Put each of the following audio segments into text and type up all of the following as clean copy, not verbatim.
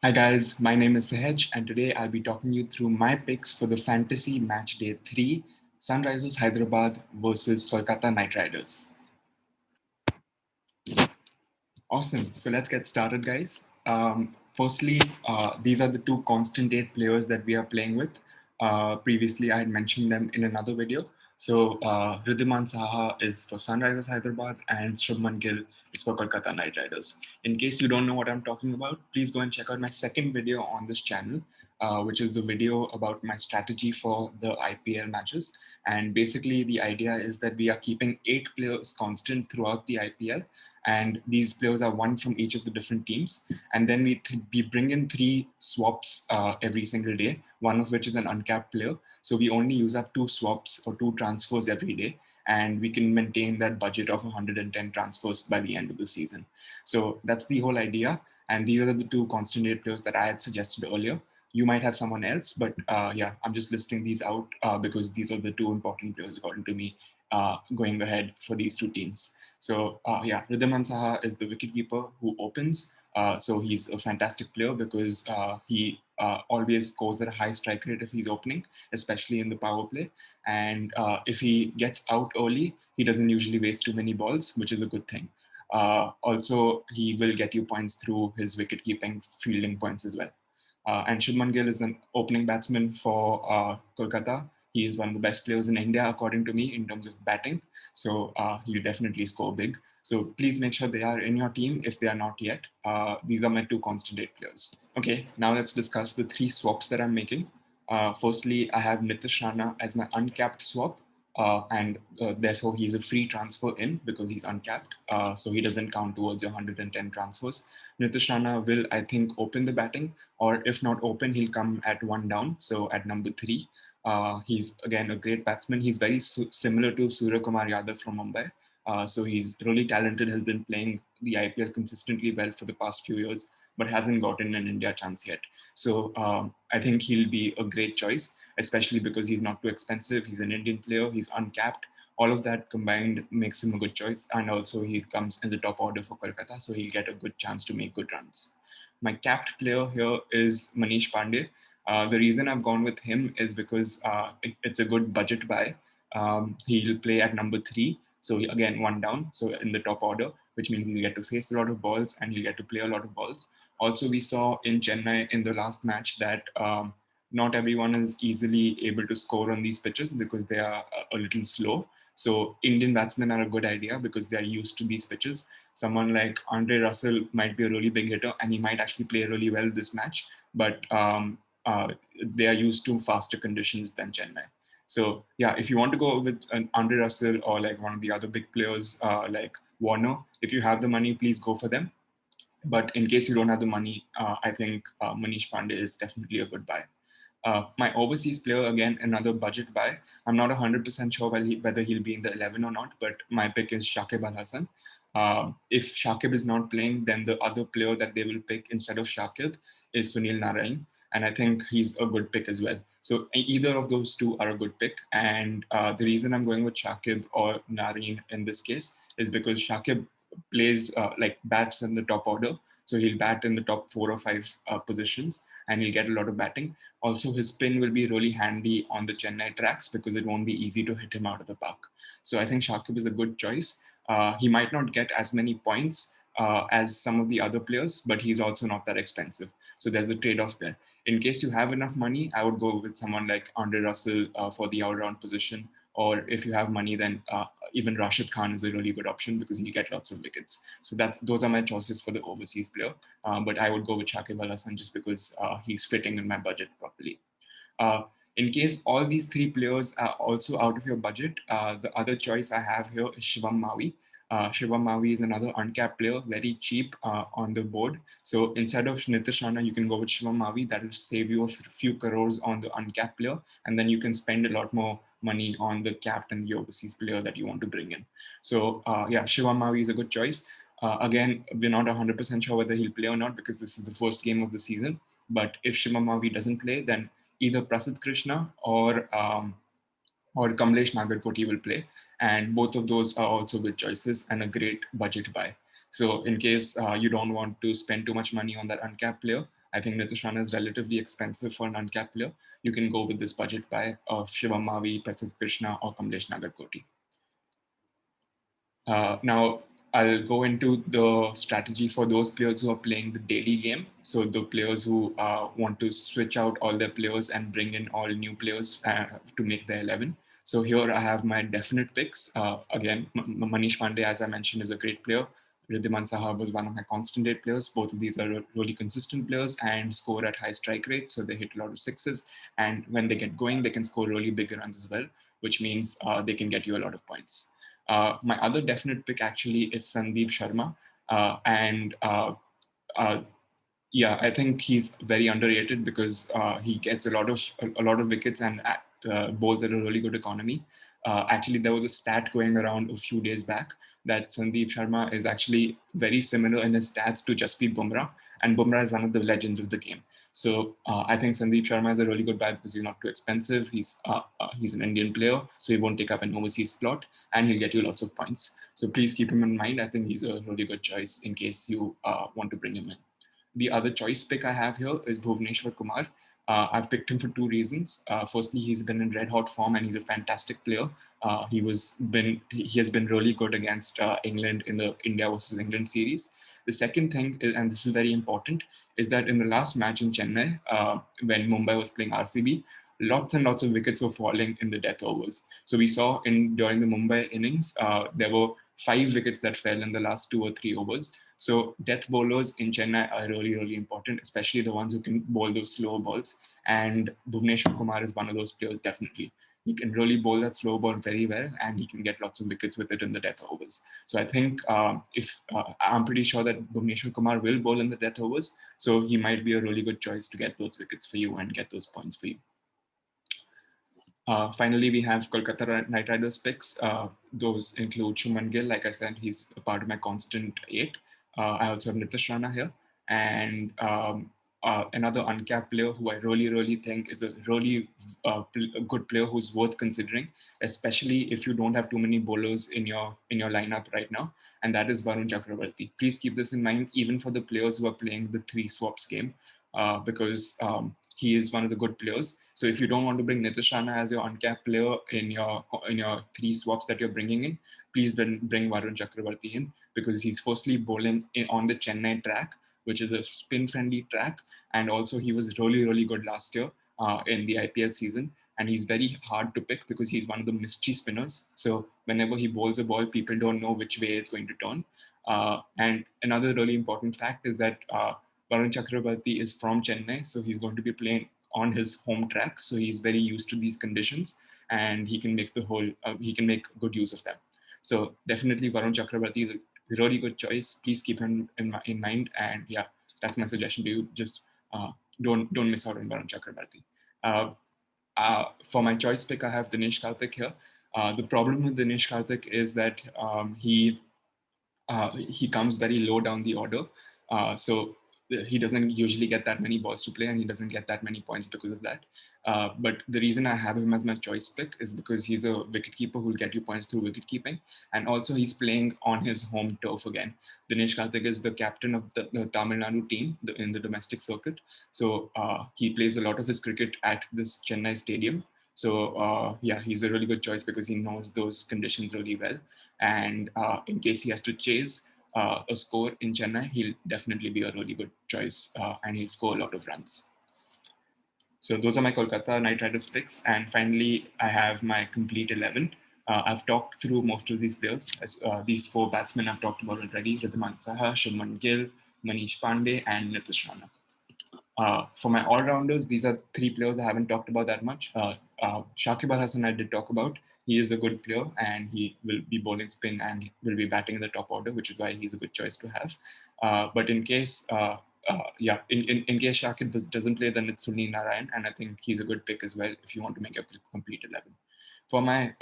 Hi guys, my name is Sehaj and today I'll be talking you through my picks for the Fantasy Match Day 3, Sunrisers Hyderabad versus Kolkata Knight Riders. Awesome, so let's get started guys. Firstly, these are the two constant date players that we are playing with. Previously, I had mentioned them in another video. So Ridhiman Saha is for Sunrisers Hyderabad and Shubman Gill is for Kolkata Knight Riders. In case you don't know what I'm talking about, please go and check out my second video on this channel, which is a video about my strategy for the IPL matches. And basically, the idea is that we are keeping 8 players constant throughout the IPL, and these players are one from each of the different teams. And then we bring in 3 swaps every single day, one of which is an uncapped player. So we only use up 2 swaps or 2 transfers every day, and we can maintain that budget of 110 transfers by the end of the season. So that's the whole idea. And these are the 2 constant rate players that I had suggested earlier. You might have someone else, but yeah, I'm just listing these out because these are the 2 important players according to me going ahead for these 2 teams. So yeah, Ridhiman Saha is the wicketkeeper who opens. So he's a fantastic player because he always scores at a high strike rate if he's opening, especially in the power play. And if he gets out early, he doesn't usually waste too many balls, which is a good thing. Also, he will get you points through his wicket keeping, fielding points as well. And Shubman Gill is an opening batsman for Kolkata. He is one of the best players in India, according to me, in terms of batting. So he'll definitely score big. So please make sure they are in your team if they are not yet. These are my 2 constant date players. Okay, now let's discuss the 3 swaps that I'm making. Firstly, I have Nitish Rana as my uncapped swap. And therefore he's a free transfer in because he's uncapped. So he doesn't count towards your 110 transfers. Nitish Rana will, I think, open the batting, or if not open, he'll come at 1 down. So at number 3, he's again a great batsman. He's very similar to Surya Kumar Yadav from Mumbai. So he's really talented, has been playing the IPL consistently well for the past few years, but hasn't gotten an India chance yet. So I think he'll be a great choice, especially because he's not too expensive. He's an Indian player, he's uncapped. All of that combined makes him a good choice. And also he comes in the top order for Kolkata, so he'll get a good chance to make good runs. My capped player here is Manish Pandey. The reason I've gone with him is because it's a good budget buy. He'll play at number 3. So again, 1 down. So in the top order, which means he'll get to face a lot of balls and he'll get to play a lot of balls. Also, we saw in Chennai in the last match that not everyone is easily able to score on these pitches because they are a little slow. So Indian batsmen are a good idea because they are used to these pitches. Someone like Andre Russell might be a really big hitter and he might actually play really well this match, but they are used to faster conditions than Chennai. So yeah, if you want to go with an Andre Russell or like one of the other big players like Warner, if you have the money, please go for them. But in case you don't have the money, I think Manish Pandey is definitely a good buy. My overseas player, again, another budget buy. I'm not 100% sure whether he'll be in the 11 or not, but my pick is Shakib Al Hasan. If Shakib is not playing, then the other player that they will pick instead of Shakib is Sunil Narayan. And I think he's a good pick as well. So either of those 2 are a good pick. And the reason I'm going with Shakib or Narayan in this case is because Shakib plays like bats in the top order. So he'll bat in the top 4 or 5 positions and he'll get a lot of batting. Also, his spin will be really handy on the Chennai tracks because it won't be easy to hit him out of the park. So I think Shakib is a good choice. He might not get as many points as some of the other players, but he's also not that expensive. So there's a trade-off there. In case you have enough money, I would go with someone like Andre Russell for the all-round position. Or if you have money, then even Rashid Khan is a really good option because he'll get lots of wickets. So those are my choices for the overseas player. But I would go with Shakib Al Hasan just because he's fitting in my budget properly. Uh, in case all these 3 players are also out of your budget, the other choice I have here is Shivam Mavi. Shivam Mavi is another uncapped player, very cheap on the board. So instead of Nitish Rana, you can go with Shivam Mavi. That will save you a few crores on the uncapped player, and then you can spend a lot more money on the capped and the overseas player that you want to bring in. So yeah, Shivam Mavi is a good choice. Again, we're not 100% sure whether he'll play or not because this is the first game of the season. But if Shivam Mavi doesn't play, then either Prasidh Krishna or Kamlesh Nagarkoti will play. And both of those are also good choices and a great budget buy. So in case you don't want to spend too much money on that uncapped player, I think Nitish Rana is relatively expensive for an uncapped player. You can go with this budget buy of Shivam Mavi, Prasidh Krishna, or Kamlesh Nagarkoti. Now, I'll go into the strategy for those players who are playing the daily game. So the players who want to switch out all their players and bring in all new players to make their 11. So here I have my definite picks. Again, Manish Pandey, as I mentioned, is a great player. Riddhiman Saha was one of my constant date players. Both of these are really consistent players and score at high strike rates. So they hit a lot of sixes. And when they get going, they can score really big runs as well, which means they can get you a lot of points. My other definite pick actually is Sandeep Sharma. And yeah, I think he's very underrated because he gets a lot of wickets and bowls at a really good economy. Actually, there was a stat going around a few days back that Sandeep Sharma is actually very similar in his stats to Jasprit Bumrah, and Bumrah is one of the legends of the game. So I think Sandeep Sharma is a really good buy because he's not too expensive. He's an Indian player, so he won't take up an overseas slot, and he'll get you lots of points. So please keep him in mind. I think he's a really good choice in case you want to bring him in. The other choice pick I have here is Bhuvneshwar Kumar. I've picked him for two reasons. Firstly, he's been in red hot form and he's a fantastic player. He has been really good against England in the India versus England series. The second thing, and this is very important, is that in the last match in Chennai, when Mumbai was playing RCB, lots and lots of wickets were falling in the death overs. So we saw during the Mumbai innings, there were 5 wickets that fell in the last 2 or 3 overs. So death bowlers in Chennai are really, really important, especially the ones who can bowl those slow balls. And Bhuvneshwar Kumar is one of those players, definitely. He can really bowl that slow ball very well, and he can get lots of wickets with it in the death overs. So I think if I'm pretty sure that Bhuvneshwar Kumar will bowl in the death overs, so he might be a really good choice to get those wickets for you and get those points for you. Finally, we have Kolkata Knight Riders picks. Those include Shuman Gill. Like I said, he's a part of my constant 8. I also have Nitish Rana here. And another uncapped player who I really, really think is a really a good player who's worth considering, especially if you don't have too many bowlers in your lineup right now, and that is Varun Chakravarti. Please keep this in mind, even for the players who are playing the 3 swaps game, because he is one of the good players. So if you don't want to bring Nitish Rana as your uncapped player in your 3 swaps that you're bringing in, please bring Varun Chakravarti in, because he's firstly bowling on the Chennai track, which is a spin-friendly track, and also he was really, really good last year in the IPL season. And he's very hard to pick because he's one of the mystery spinners. So whenever he bowls a ball, people don't know which way it's going to turn. And another really important fact is that Varun Chakrabarti is from Chennai, so he's going to be playing on his home track. So he's very used to these conditions, and he can make good use of them. So definitely Varun Chakrabarti is a really good choice. Please keep him in mind. And yeah, that's my suggestion to you. Just don't miss out on Varun Chakrabarti. For my choice pick, I have Dinesh Karthik here. The problem with Dinesh Karthik is that he comes very low down the order. So he doesn't usually get that many balls to play, and he doesn't get that many points because of that. But the reason I have him as my choice pick is because he's a wicketkeeper who will get you points through wicket keeping. And also he's playing on his home turf again. Dinesh Karthik is the captain of the Tamil Nadu team in the domestic circuit. So he plays a lot of his cricket at this Chennai stadium. So yeah, he's a really good choice because he knows those conditions really well. And in case he has to chase a score in Chennai, he'll definitely be a really good choice, and he'll score a lot of runs. So those are my Kolkata Knight Riders picks. And finally, I have my complete 11. I've talked through most of these players. These 4 batsmen I've talked about already: Riddhiman Saha, Shubman Gill, Manish Pandey, and Nitish Rana. For my all-rounders, these are 3 players I haven't talked about that much. Shakib Al Hasan I did talk about. He is a good player, and he will be bowling spin and will be batting in the top order, which is why he's a good choice to have. But in case, in case Shakib doesn't play, then it's Sunil Narayan, and I think he's a good pick as well if you want to make a complete 11. For my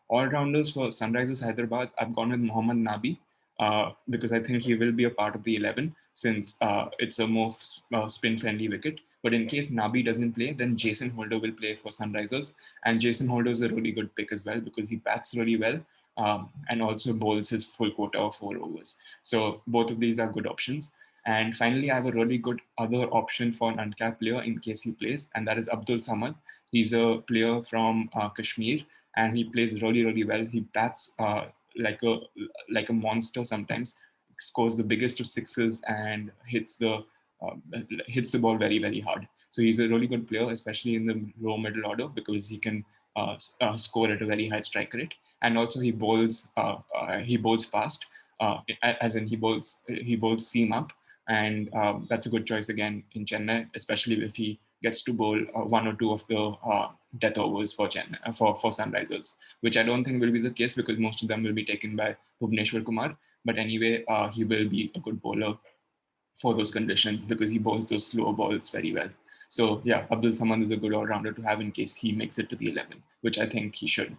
all-rounders for Sunrisers Hyderabad, I've gone with Mohammad Nabi. Because I think he will be a part of the 11 since it's a more spin-friendly wicket. But in case Nabi doesn't play, then Jason Holder will play for Sunrisers. And Jason Holder is a really good pick as well because he bats really well and also bowls his full quota of 4 overs. So both of these are good options. And finally, I have a really good other option for an uncapped player in case he plays, and that is Abdul Samad. He's a player from Kashmir, and he plays really, really well. He bats like a like a monster sometimes, scores the biggest of sixes, and uh, hits the ball very, very hard. So he's a really good player, especially in the low middle order, because he can score at a very high strike rate, and also he bowls fast, as in he bowls seam up, and that's a good choice again in Chennai, especially if he gets to bowl one or two of the death overs for Chennai, for Sunrisers, which I don't think will be the case because most of them will be taken by Bhuvneshwar Kumar. But anyway, he will be a good bowler for those conditions because he bowls those slow balls very well. So yeah, Abdul Samad is a good all-rounder to have in case he makes it to the 11, which I think he should.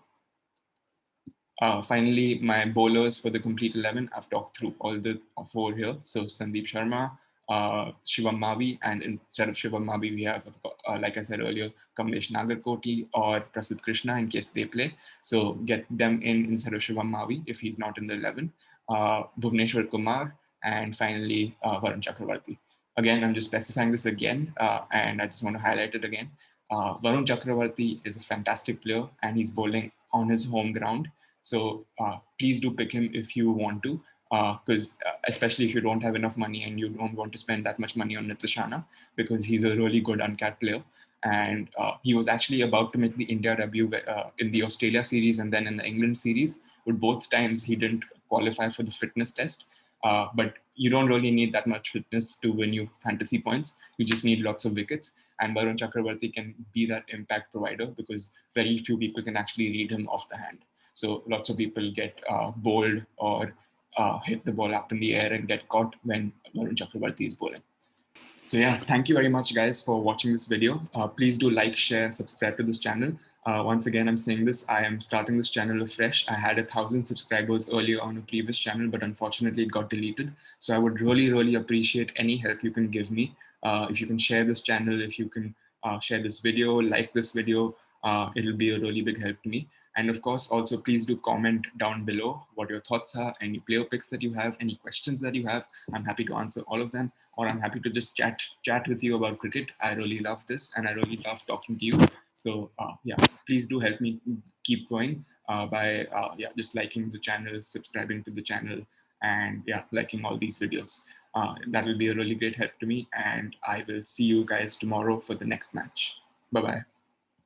Finally, my bowlers for the complete 11, I've talked through all the four here. So Sandeep Sharma, Shivam Mavi, and instead of Shivam Mavi, we have, like I said earlier, Kamlesh Nagarkoti or Prasidh Krishna in case they play. So get them in instead of Shivam Mavi if he's not in the 11. Bhuvneshwar Kumar, and finally Varun Chakravarti. Again, I'm just specifying this again, and I just want to highlight it again. Varun Chakravarti is a fantastic player, and he's bowling on his home ground. So please do pick him if you want to, because especially if you don't have enough money and you don't want to spend that much money on Nitishana, because he's a really good uncapped player. And he was actually about to make the India debut in the Australia series and then in the England series, but both times he didn't qualify for the fitness test. But you don't really need that much fitness to win you fantasy points. You just need lots of wickets. And Varun Chakravarti can be that impact provider because very few people can actually read him off the hand. So lots of people get bowled or hit the ball up in the air and get caught when Varun Chakravarti is bowling. So yeah, thank you very much guys for watching this video. Please do like, share, and subscribe to this channel. Once again, I'm saying this, I am starting this channel afresh. I had 1,000 subscribers earlier on a previous channel, but unfortunately it got deleted. So I would really, really appreciate any help you can give me. If you can share this channel, if you can share this video, like this video, it'll be a really big help to me. And of course, also please do comment down below what your thoughts are, any player picks that you have, any questions that you have. I'm happy to answer all of them, or I'm happy to just chat with you about cricket. I really love this, and I really love talking to you. So yeah, please do help me keep going by yeah, just liking the channel, subscribing to the channel, and yeah, liking all these videos. That will be a really great help to me, and I will see you guys tomorrow for the next match. Bye bye.